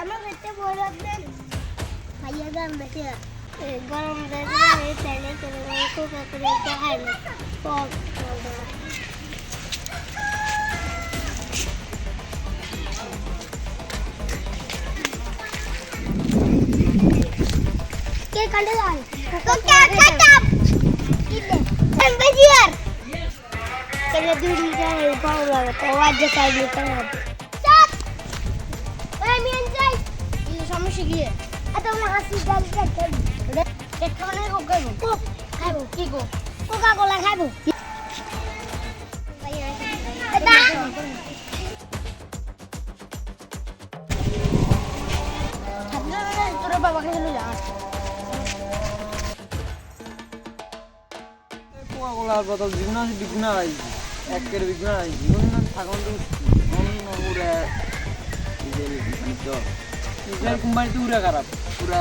আমার পেটে বড় একদম খাইয়া দাম বেশি গরম দেখে তেলে তেলে কোকা করে খাই না পক কে কাটে যান কোকা কাটাম কিলে এমবিজিআর কেলে দুইটা পাও লাগে তো আজ কাই নিতে হবে চল এই মিয়ান যাই এই সমস্যা কি এত না হাসি গাল কাটে খাওয়া নাই গো খাবো কি গো কোকা কোলা খাবো এটা তোর বাবাকে চলে যা কোলা বদল জীবন বিঘ্ন আই একের বিঘ্ন আই জীবন থাকুন তো উড়ে নিজের কোম্পানি তো উড়ে খারাপ পুরা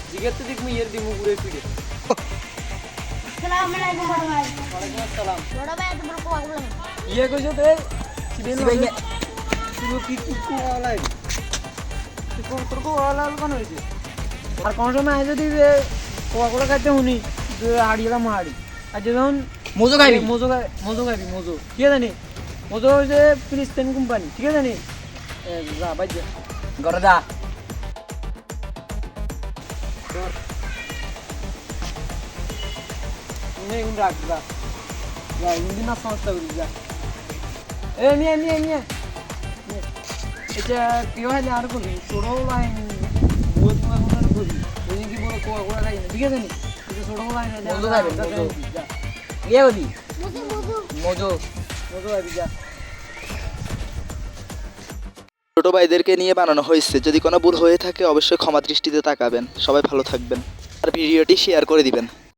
জিগের তো দেখ মুই এর দিমু ঘুরে ফিরে আসসালামু আলাইকুম বড় ভাই ওয়ালাইকুম আসসালাম বড় ভাই তোমার কোকা কোলা ইয়ে কইছো তে সিবেন তুমি কি কি কোলা লাই তোর কোলা কোন হইছে আর কোন সময় আই যদি কোলা খাইতে হুনি হাড়িলা মাড়ি আর যখন মোজো খাইবি মোজো ঠিক আছে নি মোজো হইছে ফিলিস্তিন কোম্পানি ঠিক আছে নি যা বাজ ঘরে যা নে উন রাখ যা যা ইন্দিন না সংস্থা করি যা এ নিয়ে এটা কি হয় আর করি ছোড়ো লাইন বহুত কোন করি ওই কি বড় কোয়া খাই না ঠিক আছে নি এটা ছোড়ো লাইন মোজো খাইবে মোজো যা ইয়ে বলি মোজো খাইবি যা ছোট ভাইদেরকে নিয়ে বানানো হয়েছে। যদি কোনো ভুল হয়ে থাকে অবশ্যই ক্ষমা দৃষ্টিতে তাকাবেন। সবাই ভালো থাকবেন আর ভিডিওটি শেয়ার করে দিবেন।